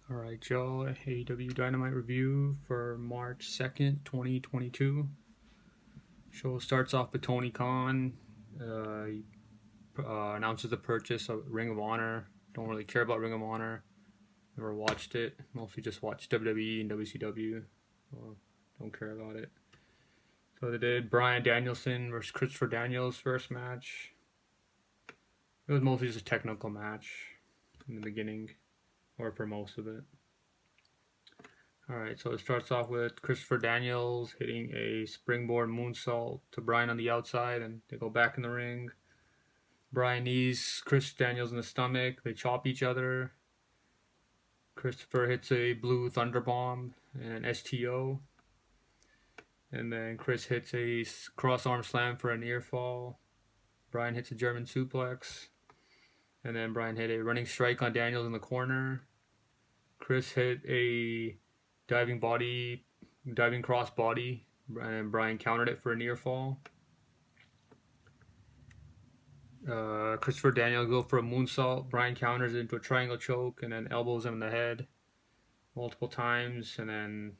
Alright, y'all. AEW Dynamite review for March 2nd, 2022. Show starts off with Tony Khan. He announces the purchase of Ring of Honor. Don't really care about Ring of Honor. Never watched it. Mostly just watched WWE and WCW. Don't care about it. So they did Bryan Danielson versus Christopher Daniels first match. It was mostly just a technical match in the beginning, or for most of it. Alright, so it starts off with Christopher Daniels hitting a springboard moonsault to Bryan on the outside, and they go back in the ring. Bryan knees Chris Daniels in the stomach. They chop each other. Christopher hits a blue thunderbomb and an STO. And then Chris hits a cross arm slam for a near fall. Bryan hits a German suplex. And then Bryan hit a running strike on Daniels in the corner. Chris hit a diving cross body, and Bryan countered it for a near fall. Christopher Daniels go for a moonsault. Bryan counters it into a triangle choke and then elbows him in the head multiple times, and then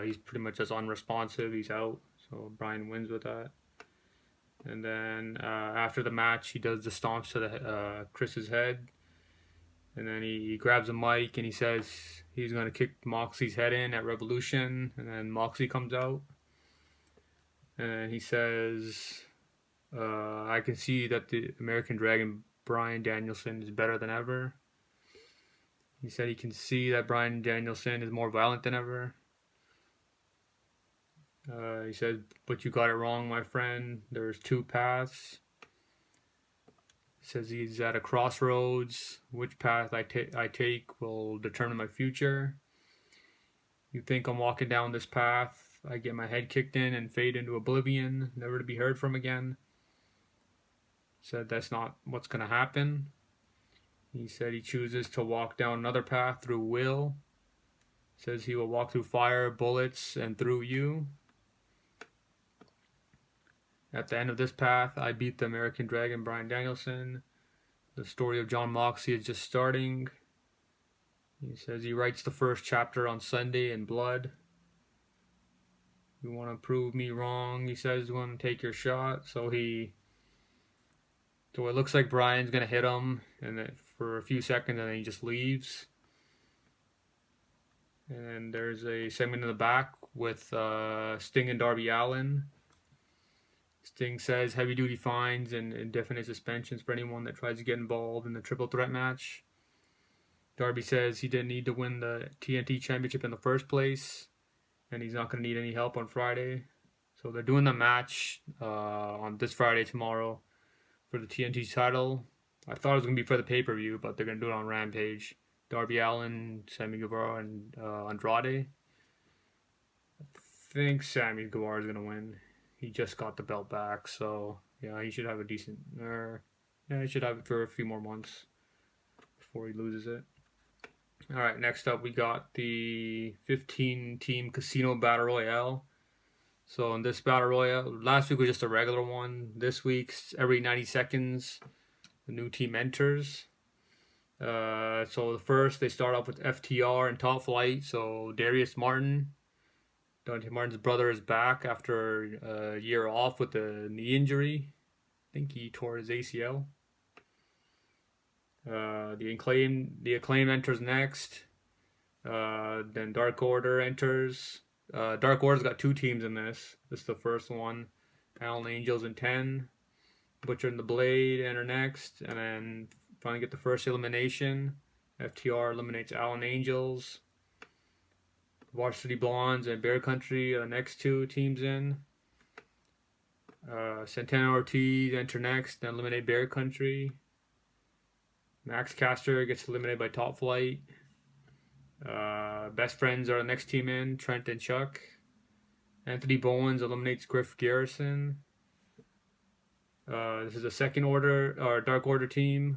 he's pretty much just unresponsive. He's out, so Bryan wins with that. And then after the match, he does the stomps to the Chris's head, and then he grabs a mic and he says he's going to kick Moxley's head in at Revolution, and then Moxley comes out and he says, I can see that the American Dragon Bryan Danielson is better than ever. He said he can see that Bryan Danielson is more violent than ever. He said, but you got it wrong, my friend. There's two paths. He says he's at a crossroads. Which path I take will determine my future. You think I'm walking down this path, I get my head kicked in and fade into oblivion, never to be heard from again. Said that's not what's going to happen. He said he chooses to walk down another path through will. Says he will walk through fire, bullets, and through you. At the end of this path, I beat the American Dragon Bryan Danielson. The story of Jon Moxley is just starting. He says he writes the first chapter on Sunday in blood. You want to prove me wrong, he says, you want to take your shot. So it looks like Bryan's going to hit him and for a few seconds, and then he just leaves. And there's a segment in the back with Sting and Darby Allin. Sting says heavy duty fines and indefinite suspensions for anyone that tries to get involved in the triple threat match. Darby says he didn't need to win the TNT championship in the first place, and he's not going to need any help on Friday. So they're doing the match on this Friday, tomorrow, for the TNT title. I thought it was going to be for the pay-per-view, but they're going to do it on Rampage. Darby Allin, Sammy Guevara, and Andrade. I think Sammy Guevara is going to win. He just got the belt back, so yeah, he should have a decent. He should have it for a few more months before he loses it. All right, next up we got the 15-team Casino Battle Royale. So in this Battle Royale, last week was just a regular one. This week's every 90 seconds, the new team enters. So the first, they start off with FTR and Top Flight. So Darius Martin, Dante Martin's brother, is back after a year off with a knee injury. I think he tore his ACL. The Acclaim enters next. Then Dark Order enters. Dark Order's got two teams in this. This is the first one. Alan Angels and 10. Butcher and the Blade enter next. And then finally get the first elimination. FTR eliminates Alan Angels. Varsity Blondes and Bear Country are the next two teams in. Santana Ortiz enter next and eliminate Bear Country. Max Caster gets eliminated by Top Flight. Best Friends are the next team in, Trent and Chuck. Anthony Bowens eliminates Griff Garrison. This is a second order, or Dark Order team.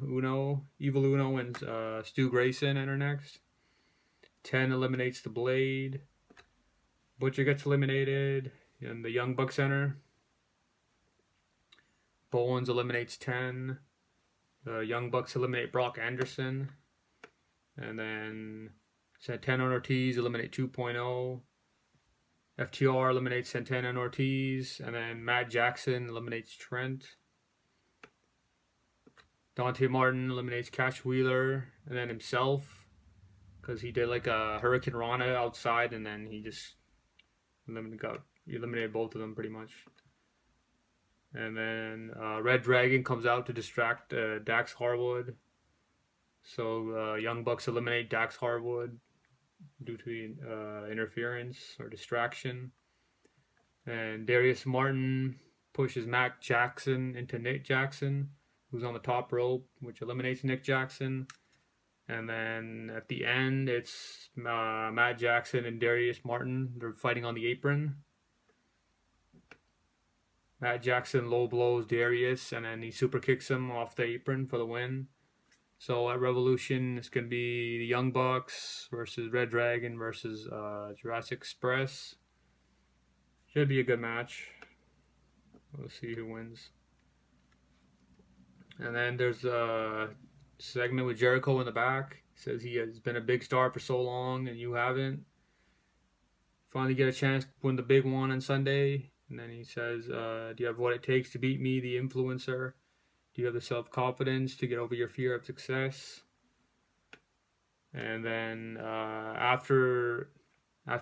Evil Uno and Stu Grayson enter next. 10 eliminates the Blade. Butcher gets eliminated, and the Young Bucks enter. Bowens eliminates 10. The Young Bucks eliminate Brock Anderson. And then Santana and Ortiz eliminate 2.0. FTR eliminates Santana and Ortiz. And then Matt Jackson eliminates Trent. Dante Martin eliminates Cash Wheeler and then himself, because he did like a Hurricane Rana outside, and then he just eliminated both of them pretty much. And then Red Dragon comes out to distract Dax Harwood. So Young Bucks eliminate Dax Harwood due to interference or distraction. And Darius Martin pushes Matt Jackson into Nick Jackson, who's on the top rope, which eliminates Nick Jackson. And then at the end, it's Matt Jackson and Darius Martin. They're fighting on the apron. Matt Jackson low blows Darius, and then he super kicks him off the apron for the win. So at Revolution, it's going to be the Young Bucks versus Red Dragon versus Jurassic Express. Should be a good match. We'll see who wins. And then there's a segment with Jericho in the back. He says he has been a big star for so long and you haven't. Finally get a chance to win the big one on Sunday. And then he says, do you have what it takes to beat me, the influencer? Do you have the self-confidence to get over your fear of success? And then after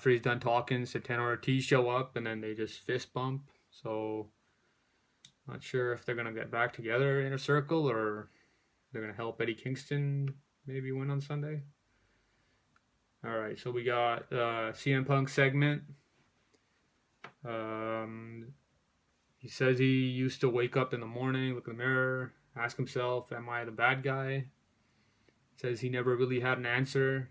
he's done talking, Santana and Ortiz show up, and then they just fist bump. So not sure if they're going to get back together in a circle, or they're going to help Eddie Kingston maybe win on Sunday. All right, so we got CM Punk segment. He says he used to wake up in the morning, look in the mirror, ask himself, am I the bad guy? Says he never really had an answer.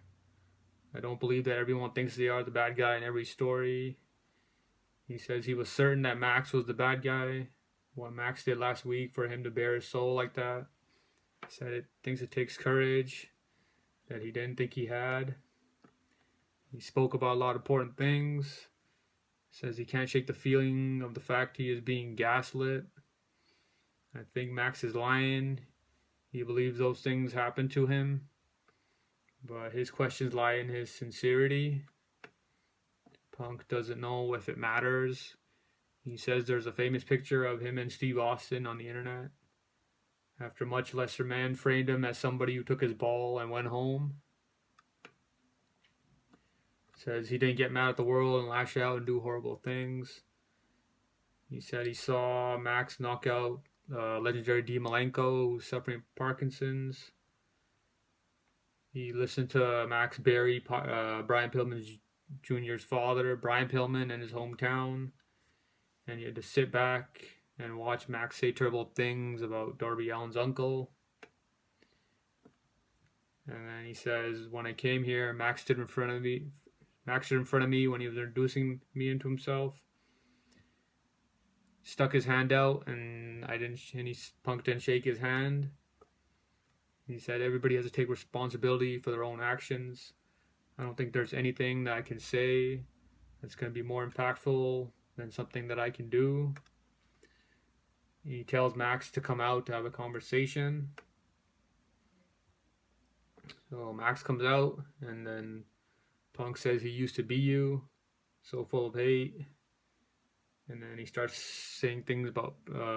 I don't believe that everyone thinks they are the bad guy in every story. He says he was certain that Max was the bad guy. What Max did last week for him to bare his soul like that. He said it thinks it takes courage that he didn't think he had. He spoke about a lot of important things. Says he can't shake the feeling of the fact he is being gaslit. I think Max is lying. He believes those things happen to him. But his questions lie in his sincerity. Punk doesn't know if it matters. He says there's a famous picture of him and Steve Austin on the internet. After much lesser man framed him as somebody who took his ball and went home. Says he didn't get mad at the world and lash out and do horrible things. He said he saw Max knock out legendary D. Malenko, who's suffering Parkinson's. He listened to Max bury Brian Pillman Jr.'s father, Brian Pillman, in his hometown. And he had to sit back and watch Max say terrible things about Darby Allin's uncle. And then he says, when I came here, Max stood in front of me when he was introducing me into himself. Stuck his hand out, and Punk didn't shake his hand. He said everybody has to take responsibility for their own actions. I don't think there's anything that I can say that's going to be more impactful than something that I can do. He tells Max to come out to have a conversation. So Max comes out, and then Punk says he used to be you, so full of hate. And then he starts saying things about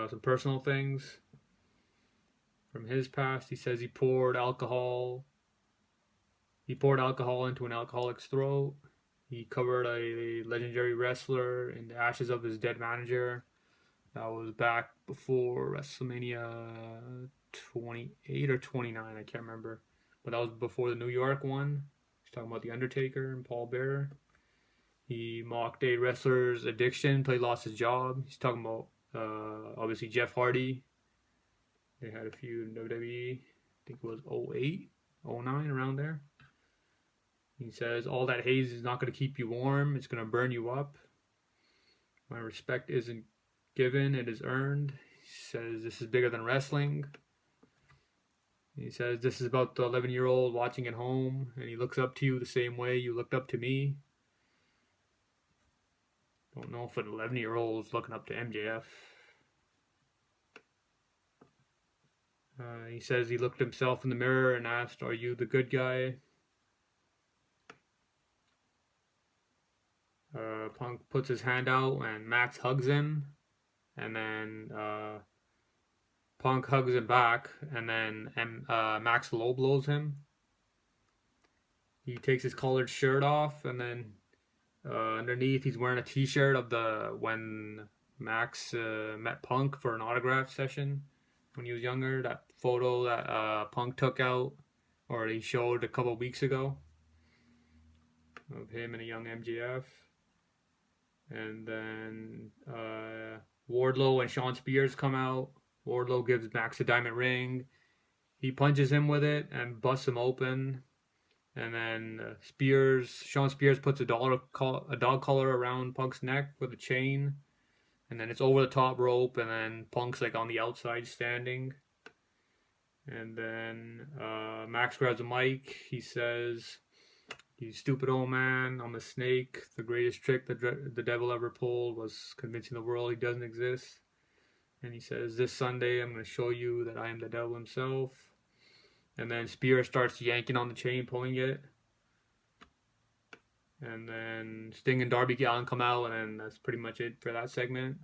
some personal things from his past. He says he poured alcohol into an alcoholic's throat. He covered a legendary wrestler in the ashes of his dead manager. That was back before WrestleMania 28 or 29, I can't remember. But that was before the New York one. He's talking about The Undertaker and Paul Bearer. He mocked a wrestler's addiction until he lost his job. He's talking about, obviously, Jeff Hardy. They had a feud in WWE. I think it was 08, 09, around there. He says, all that haze is not going to keep you warm. It's going to burn you up. My respect isn't given, it is earned. He says, this is bigger than wrestling. He says, this is about the 11-year-old watching at home, and he looks up to you the same way you looked up to me. Don't know if an 11-year-old is looking up to MJF. He says he looked himself in the mirror and asked, are you the good guy? Punk puts his hand out and Max hugs him, and then Punk hugs him back, and then Max low blows him. He takes his collared shirt off, and then underneath he's wearing a T-shirt of the when Max met Punk for an autograph session when he was younger. That photo that Punk took out, or he showed a couple weeks ago, of him and a young MJF. And then Wardlow and Sean Spears come out. Wardlow gives Max a diamond ring. He punches him with it and busts him open. And then Sean Spears puts a dog collar around Punk's neck with a chain. And then it's over the top rope, and then Punk's like on the outside standing. And then Max grabs a mic. He says, "You stupid old man, I'm a snake. The greatest trick the devil ever pulled was convincing the world he doesn't exist." And he says, "This Sunday, I'm going to show you that I am the devil himself." And then Spears starts yanking on the chain, pulling it. And then Sting and Darby Allin come out, and then that's pretty much it for that segment.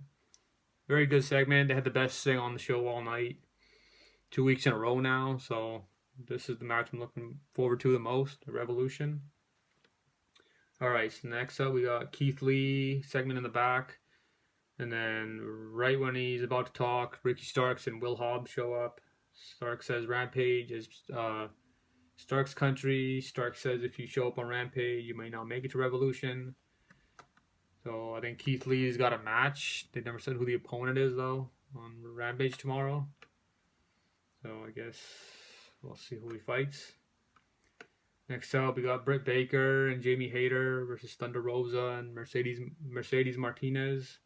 Very good segment. They had the best thing on the show all night. 2 weeks in a row now, so this is the match I'm looking forward to the most, the Revolution. Alright, so next up we got Keith Lee, segment in the back. And then right when he's about to talk, Ricky Starks and Will Hobbs show up. Starks says Rampage is Starks' country. Starks says if you show up on Rampage, you may not make it to Revolution. So I think Keith Lee's got a match. They never said who the opponent is, though, on Rampage tomorrow. So I guess we'll see who he fights. Next up, we got Britt Baker and Jamie Hayter versus Thunder Rosa and Mercedes Martinez.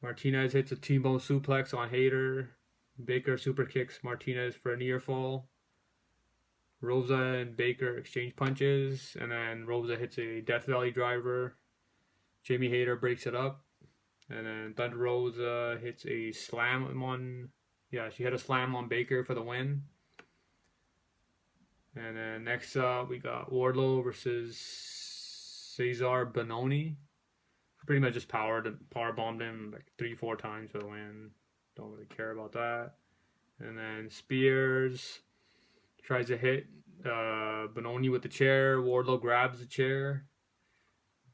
Martinez hits a T-bone suplex on Hayter. Baker super kicks Martinez for a near fall. Rosa and Baker exchange punches, and then Rosa hits a Death Valley driver. Jamie Hayter breaks it up, and then Thunder Rosa hits a slam on... Yeah, she hit a slam on Baker for the win. And then next up, we got Wardlow versus Cesar Bononi. Pretty much just power bombed him like 3-4 times for the win. Don't really care about that. And then Spears tries to hit Bononi with the chair. Wardlow grabs the chair.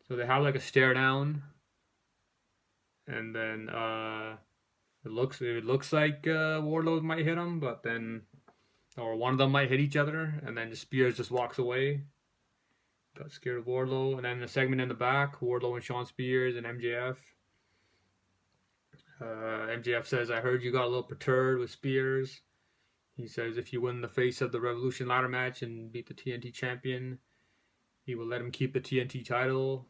So they have like a stare down. And then it looks like Wardlow might hit him, but then, or one of them might hit each other, and then Spears just walks away. Got scared of Wardlow. And then the segment in the back, Wardlow and Sean Spears and MJF. MJF says, "I heard you got a little perturbed with Spears." He says if you win the face of the Revolution ladder match and beat the TNT champion, he will let him keep the TNT title.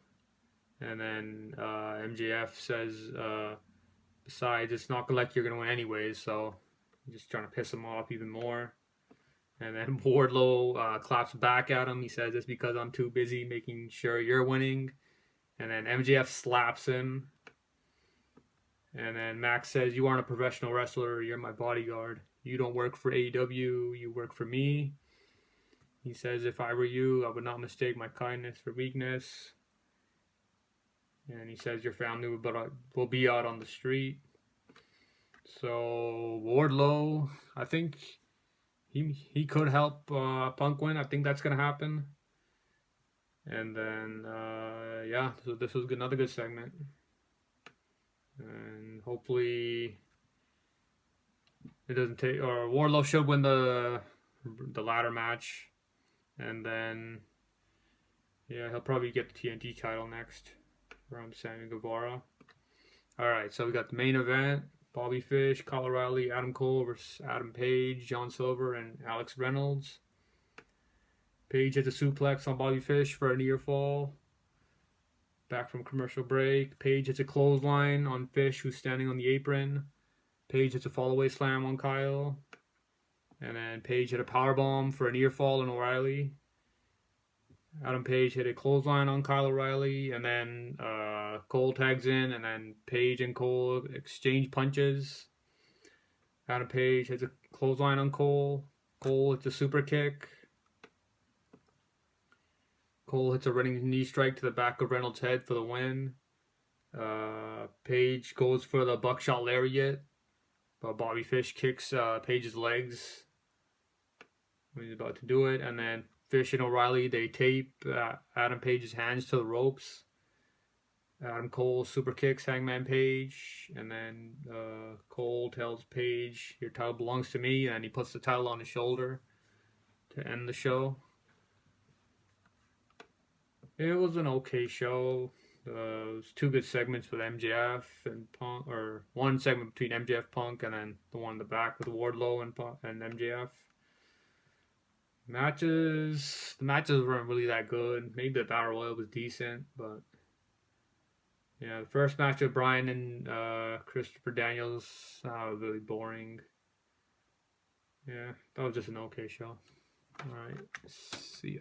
And then MJF says, besides, it's not like you're going to win anyways, so I'm just trying to piss him off even more. And then Wardlow claps back at him. He says, "It's because I'm too busy making sure you're winning." And then MJF slaps him. And then Max says, "You aren't a professional wrestler. You're my bodyguard. You don't work for AEW. You work for me." He says, "If I were you, I would not mistake my kindness for weakness." And he says, "Your family will be out on the street." So Wardlow, I think he could help Punk win. I think that's going to happen. And then, yeah, so this was another good segment. And hopefully it doesn't take, or Wardlow should win the ladder match. And then, yeah, he'll probably get the TNT title next from Sammy Guevara. Alright, so we got the main event. Bobby Fish, Kyle O'Reilly, Adam Cole versus Adam Page, John Silver, and Alex Reynolds. Page hits a suplex on Bobby Fish for a near fall. Back from commercial break. Page hits a clothesline on Fish, who's standing on the apron. Page hits a fallaway slam on Kyle. And then Page hit a powerbomb for a near fall on O'Reilly. Adam Page hit a clothesline on Kyle O'Reilly, and then Cole tags in, and then Page and Cole exchange punches. Adam Page hits a clothesline on Cole. Cole hits a super kick. Cole hits a running knee strike to the back of Reynolds' head for the win. Page goes for the buckshot lariat, but Bobby Fish kicks Page's legs when he's about to do it. And then Fish and O'Reilly, they tape Adam Page's hands to the ropes. Adam Cole super kicks Hangman Page, and then Cole tells Page, "Your title belongs to me," and he puts the title on his shoulder to end the show. It was an okay show. It was 2 good segments with MJF and Punk, or 1 segment between MJF, Punk, and then the one in the back with Wardlow and MJF. The matches weren't really that good. Maybe the Battle Royal was decent, but yeah, the first match with Bryan and Christopher Daniels was really boring. Yeah, that was just an okay show. All right, see ya.